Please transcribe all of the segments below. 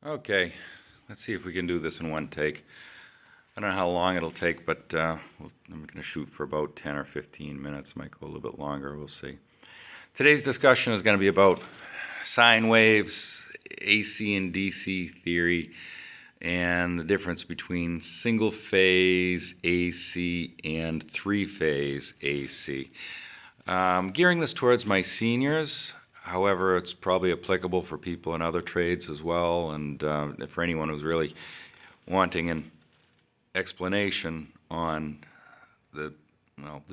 Okay, let's see if we can do this in one take. I don't know how long it'll take, but I'm going to shoot for about 10 or 15 minutes. Might go a little bit longer, we'll see. Today's discussion is going to be about sine waves, AC and DC theory, and the difference between single-phase AC and three-phase AC. Gearing this towards my seniors. However, it's probably applicable for people in other trades as well, and for anyone who's really wanting an explanation on the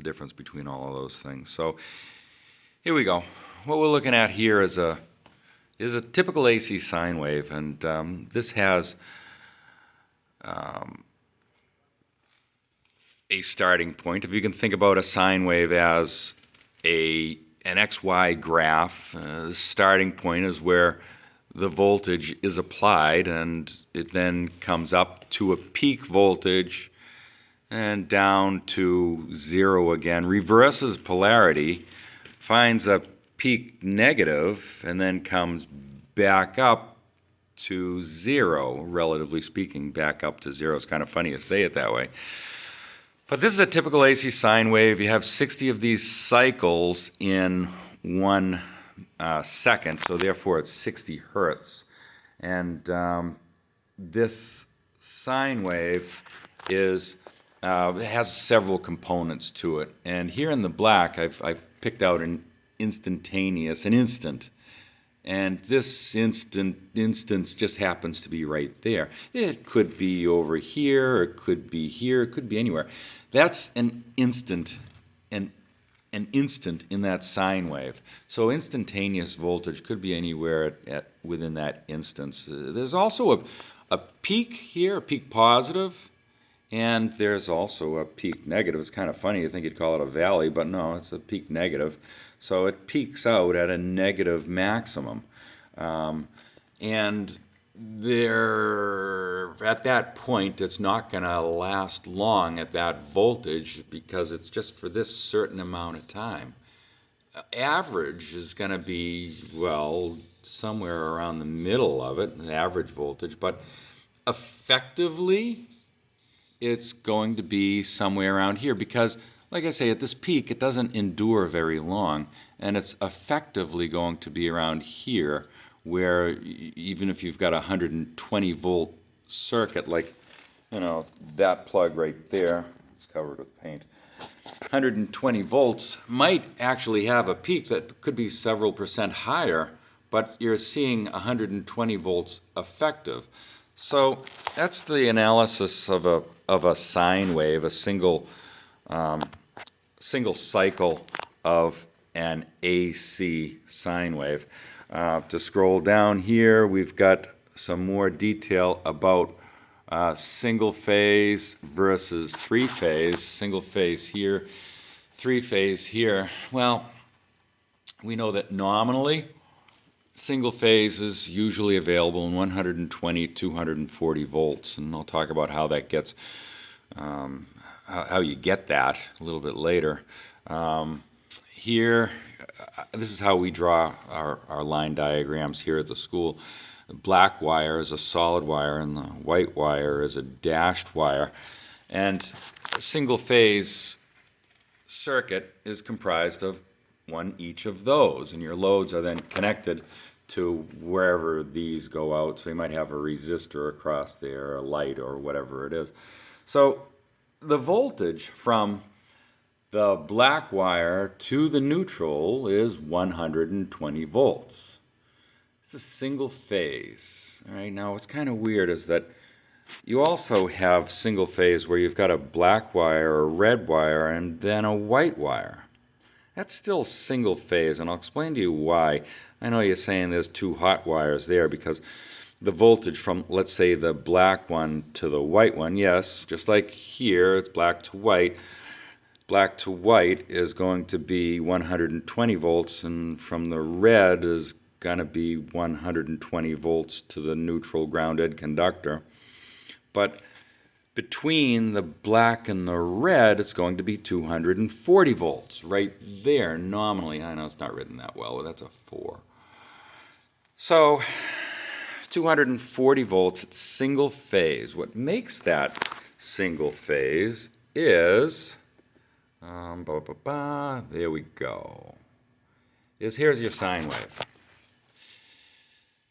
difference between all of those things. So here we go. What we're looking at here is a typical AC sine wave, and this has a starting point. If you can think about a sine wave as an XY graph, the starting point is where the voltage is applied, and it then comes up to a peak voltage and down to zero again, reverses polarity, finds a peak negative, and then comes back up to zero, relatively speaking, back up to zero. It's kind of funny to say it that way. But this is a typical AC sine wave. You have 60 of these cycles in 1 second, so therefore it's 60 hertz. And this sine wave has several components to it. And here in the black, I've picked out an instant. And this instance just happens to be right there. It could be over here, it could be here, it could be anywhere. That's an instant, an instant in that sine wave. So instantaneous voltage could be anywhere within that instance. There's also a peak here, a peak positive, and there's also a peak negative. It's kind of funny, you think you'd call it a valley, but no, it's a peak negative. So it peaks out at a negative maximum. And at that point, it's not going to last long at that voltage because it's just for this certain amount of time. Average is going to be, well, somewhere around the middle of it, the average voltage, but effectively, it's going to be somewhere around here because, like I say, at this peak, it doesn't endure very long, and it's effectively going to be around here, where even if you've got a 120 volt circuit, like, that plug right there, it's covered with paint, 120 volts might actually have a peak that could be several percent higher, but you're seeing 120 volts effective. So that's the analysis of a sine wave, a single cycle of an AC sine wave. To scroll down here, we've got some more detail about single phase versus three phase. Single phase here, three phase here. Well, we know that nominally, single phase is usually available in 120, 240 volts, and I'll talk about how that gets, how you get that a little bit later. Here, this is how we draw our line diagrams here at the school. The black wire is a solid wire, and the white wire is a dashed wire. And a single phase circuit is comprised of one each of those, and your loads are then connected to wherever these go out. So you might have a resistor across there, a light, or whatever it is. So the voltage from the black wire to the neutral is 120 volts. It's a single phase. All right, now what's kind of weird is that you also have single phase where you've got a black wire, a red wire, and then a white wire. That's still single phase, and I'll explain to you why. I know you're saying there's two hot wires there because the voltage from, let's say, the black one to the white one, yes, just like here, it's black to white. Black to white is going to be 120 volts, and from the red is going to be 120 volts to the neutral grounded conductor. But between the black and the red, it's going to be 240 volts right there nominally. I know it's not written that well, but that's a 4. So 240 volts. It's single phase. What makes that single phase is, there we go, here's your sine wave.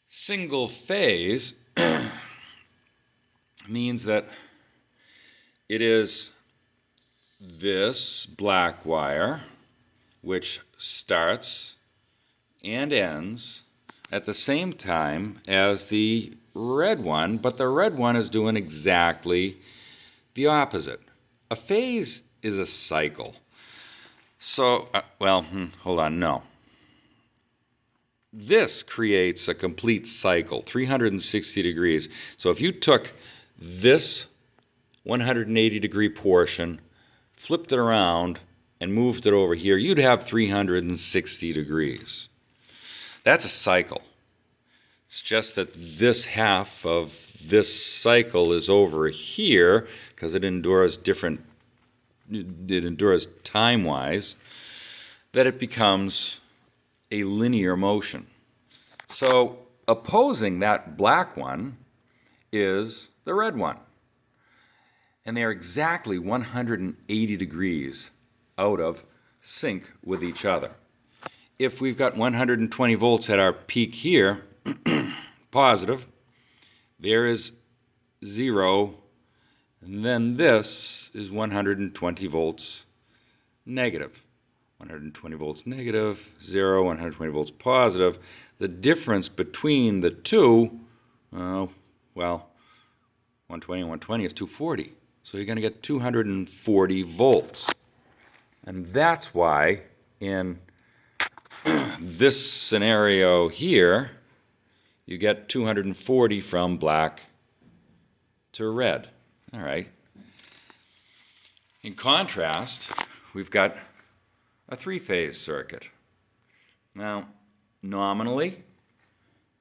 Single phase means that it is this black wire, which starts and ends at the same time as the red one, but the red one is doing exactly the opposite. A phase is a cycle. So, hold on, no. This creates a complete cycle, 360 degrees. So if you took this 180-degree portion, flipped it around, and moved it over here, you'd have 360 degrees. That's a cycle. It's just that this half of this cycle is over here because it endures time-wise, that it becomes a linear motion. So opposing that black one is the red one. And they are exactly 180 degrees out of sync with each other. If we've got 120 volts at our peak here, positive, there is 0, and then this is 120 volts negative. 120 volts negative, 0, 120 volts positive. The difference between the two, 120 and 120 is 240. So you're going to get 240 volts. And that's why in this scenario here, you get 240 from black to red. All right. In contrast, we've got a three-phase circuit. Now, nominally,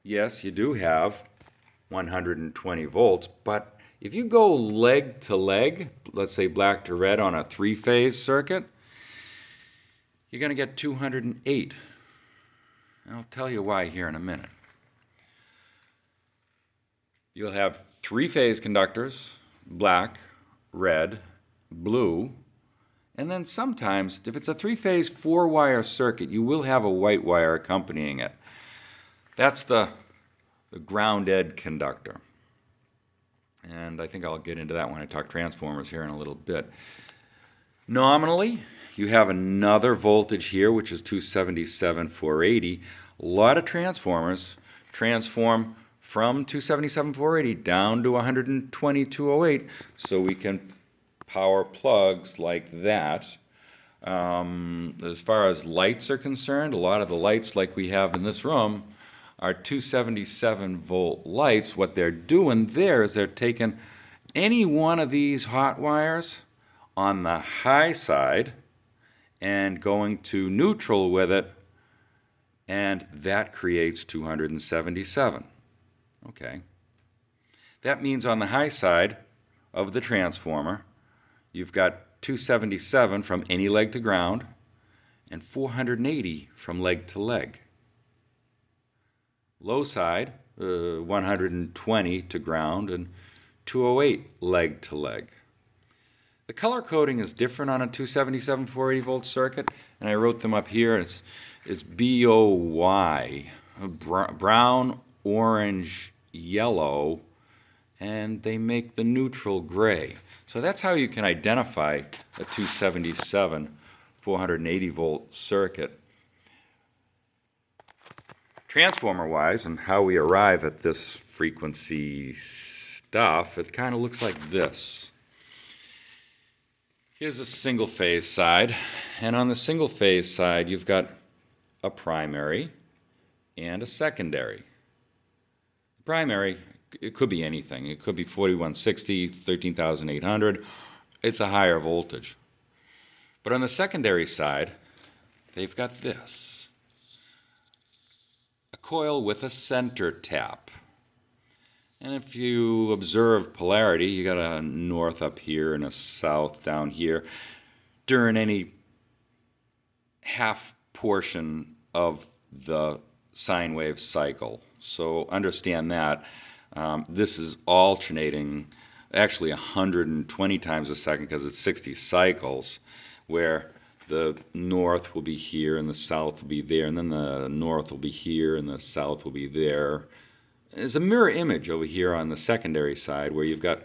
yes, you do have 120 volts, but if you go leg to leg, let's say black to red on a three-phase circuit, you're going to get 208. And I'll tell you why here in a minute. You'll have three-phase conductors, black, red, blue, and then sometimes, if it's a three-phase, four-wire circuit, you will have a white wire accompanying it. That's the grounded conductor. And I think I'll get into that when I talk transformers here in a little bit. Nominally, you have another voltage here, which is 277, 480. A lot of transformers transform from 277, 480 down to 120, 208, so we can power plugs like that. As far as lights are concerned, a lot of the lights like we have in this room are 277 volt lights. What they're doing there is they're taking any one of these hot wires on the high side and going to neutral with it, and that creates 277. Okay. That means on the high side of the transformer, you've got 277 from any leg to ground and 480 from leg to leg. Low side, 120 to ground and 208 leg to leg. The color coding is different on a 277 480 volt circuit, and I wrote them up here. It's BOY, brown, orange, yellow, and they make the neutral gray. So that's how you can identify a 277 480 volt circuit. Transformer-wise, and how we arrive at this frequency stuff, it kind of looks like this. Here's a single-phase side, and on the single-phase side, you've got a primary and a secondary. Primary, it could be anything. It could be 4160, 13,800. It's a higher voltage. But on the secondary side, they've got this. A coil with a center tap. And if you observe polarity, you got a north up here and a south down here. During any half portion of the sine wave cycle, So understand that. This is alternating actually 120 times a second because it's 60 cycles, where the north will be here and the south will be there, and then the north will be here and the south will be there. There's a mirror image over here on the secondary side where you've got,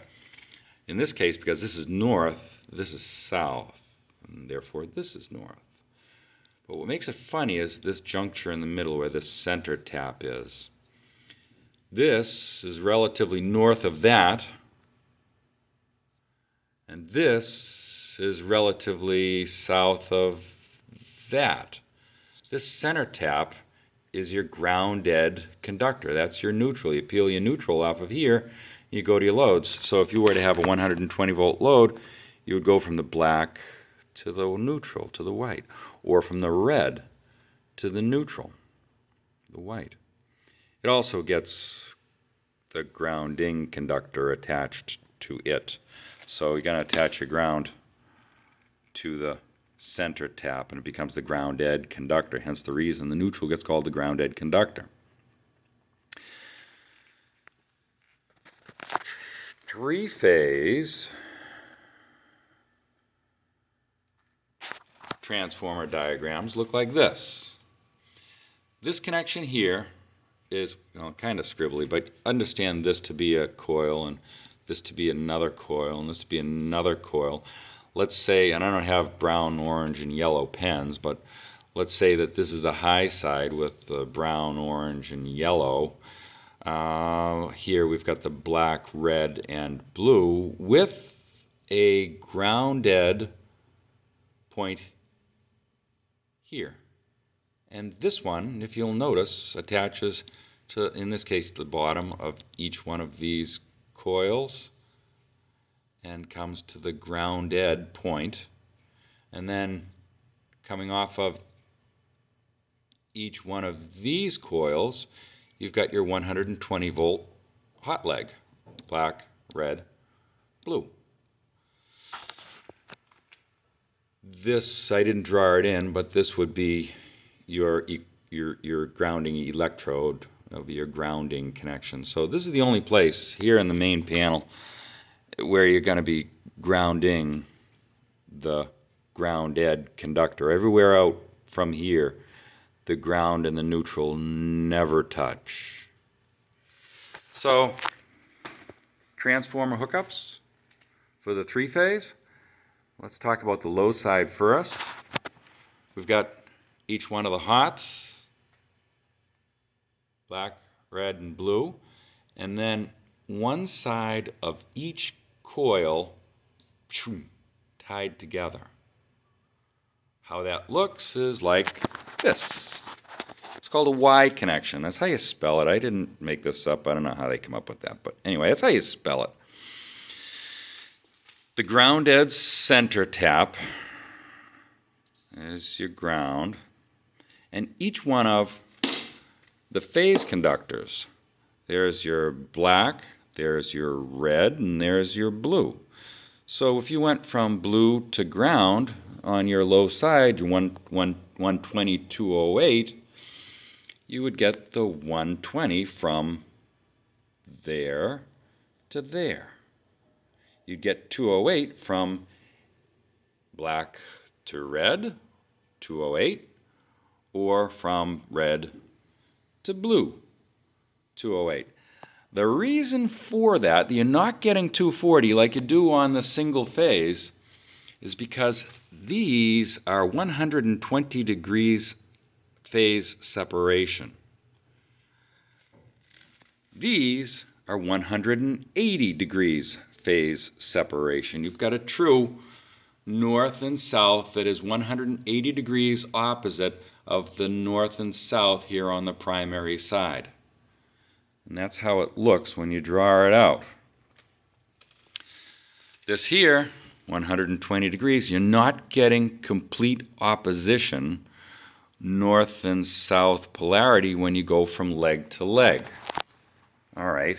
in this case, because this is north, this is south, and therefore this is north. But what makes it funny is this juncture in the middle where this center tap is. This is relatively north of that, and this is relatively south of that. This center tap is your ground-dead conductor. That's your neutral. You peel your neutral off of here, you go to your loads. So if you were to have a 120 volt load, you would go from the black to the neutral, to the white, or from the red to the neutral, the white. It also gets the grounding conductor attached to it. So you're going to attach your ground to the center tap, and it becomes the ground-dead conductor, hence the reason the neutral gets called the ground-dead conductor. Three-phase transformer diagrams look like this. This connection here is kind of scribbly, but understand this to be a coil, and this to be another coil, and this to be another coil. Let's say, and I don't have brown, orange, and yellow pens, but let's say that this is the high side with the brown, orange, and yellow. Here we've got the black, red, and blue with a grounded point here. And this one, if you'll notice, attaches to, in this case, the bottom of each one of these coils and comes to the grounded point. And then coming off of each one of these coils, you've got your 120 volt hot leg, black, red, blue. This, I didn't draw it in, but this would be your grounding electrode, of your grounding connection. So this is the only place here in the main panel where you're going to be grounding the grounded conductor. Everywhere out from here, the ground and the neutral never touch. So, transformer hookups for the three-phase. Let's talk about the low side first. We've got each one of the hots, black, red, and blue, and then one side of each coil tied together. How that looks is like this. It's called a Y connection. That's how you spell it. I didn't make this up. I don't know how they come up with that, but anyway, that's how you spell it. The grounded center tap is your ground, and each one of the phase conductors, there's your black, there's your red, and there's your blue. So if you went from blue to ground on your low side, your 120, 208, you would get the 120 from there to there. You'd get 208 from black to red, 208, or from red to blue, 208. The reason for that, you're not getting 240 like you do on the single phase, is because these are 120 degrees phase separation. These are 180 degrees phase separation. You've got a true north and south that is 180 degrees opposite of the north and south here on the primary side. And that's how it looks when you draw it out. This here, 120 degrees, you're not getting complete opposition, north and south polarity, when you go from leg to leg. All right,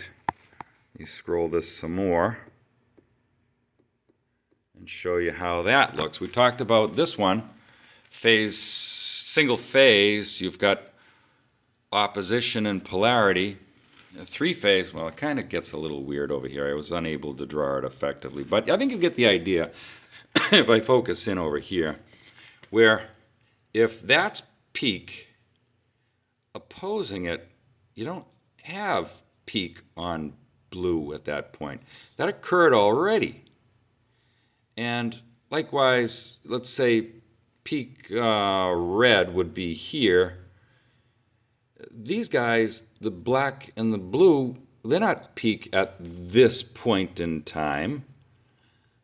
you scroll this some more and show you how that looks. We talked about this one, phase, single phase, you've got opposition and polarity. Three-phase, well, it kind of gets a little weird over here. I was unable to draw it effectively, but I think you get the idea if I focus in over here, where if that's peak, opposing it, you don't have peak on blue at that point. That occurred already. And likewise, let's say peak red would be here. These guys, the black and the blue, they're not peak at this point in time.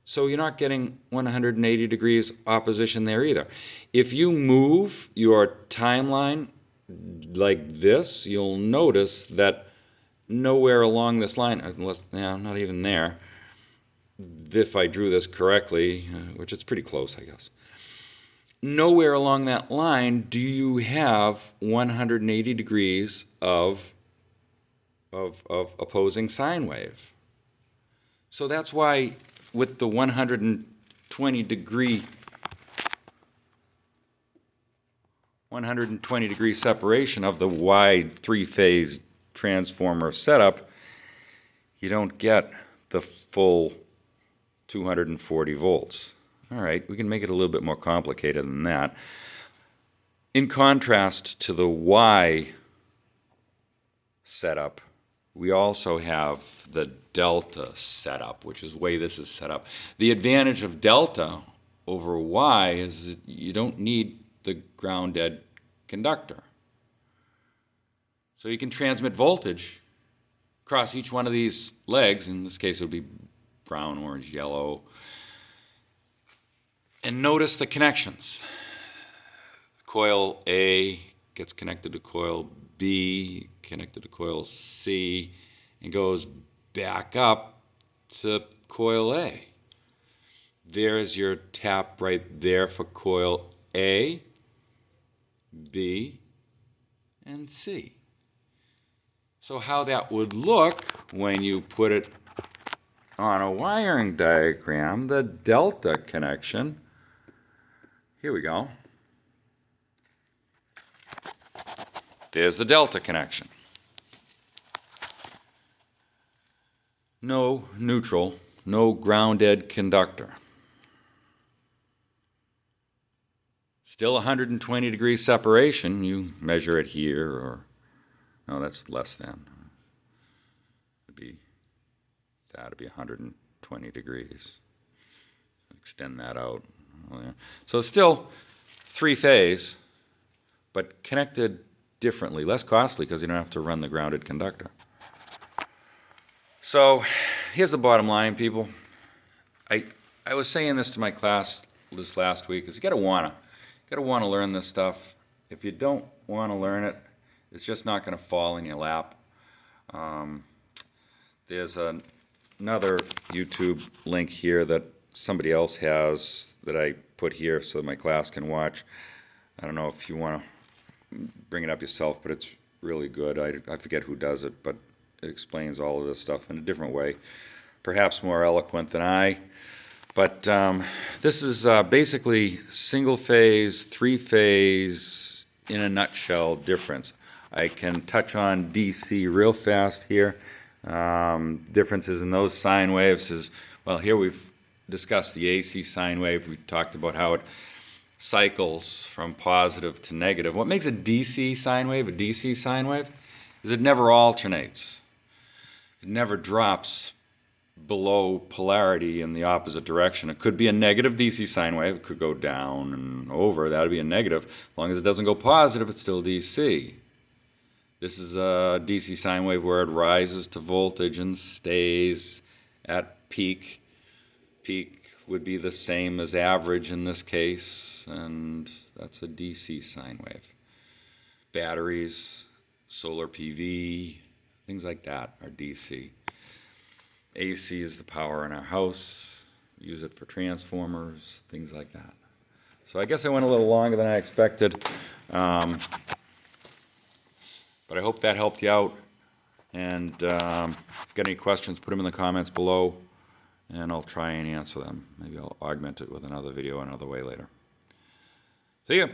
So you're not getting 180 degrees opposition there either. If you move your timeline like this, you'll notice that nowhere along this line, unless, not even there, if I drew this correctly, which it's pretty close, I guess, nowhere along that line do you have 180 degrees of opposing sine wave. So that's why with the 120 degree separation of the wide three-phase transformer setup, you don't get the full 240 volts. All right, we can make it a little bit more complicated than that. In contrast to the Y setup, we also have the delta setup, which is the way this is set up. The advantage of delta over Y is that you don't need the ground-dead conductor. So you can transmit voltage across each one of these legs. In this case, it would be brown, orange, yellow. And notice the connections. Coil A gets connected to coil B, connected to coil C, and goes back up to coil A. There's your tap right there for coil A, B, and C. So how that would look when you put it on a wiring diagram, the delta connection, here we go. There's the delta connection. No neutral, no grounded conductor. Still 120 degree separation. You measure it here, or no, that's less than. That'd be 120 degrees. Extend that out. Oh, yeah. So still three-phase, but connected differently, less costly because you don't have to run the grounded conductor. So here's the bottom line, people. I was saying this to my class this last week, is you gotta wanna learn this stuff. If you don't want to learn it, it's just not going to fall in your lap. There's another YouTube link here that somebody else has that I put here so that my class can watch. I don't know if you want to bring it up yourself, but it's really good. I forget who does it, but it explains all of this stuff in a different way, perhaps more eloquent than I. But this is basically single-phase, three-phase, in a nutshell, difference. I can touch on DC real fast here. Differences in those sine waves is, well, here we've discussed the AC sine wave. We talked about how it cycles from positive to negative. What makes a DC sine wave is it never alternates. It never drops below polarity in the opposite direction. It could be a negative DC sine wave. It could go down and over. That would be a negative. As long as it doesn't go positive, it's still DC. This is a DC sine wave where it rises to voltage and stays at peak. Peak would be the same as average in this case, and that's a DC sine wave. Batteries, solar PV, things like that are DC. AC is the power in our house. We use it for transformers, things like that. So I guess I went a little longer than I expected. But I hope that helped you out. And if you've got any questions, put them in the comments below, and I'll try and answer them. Maybe I'll augment it with another video another way later. See ya.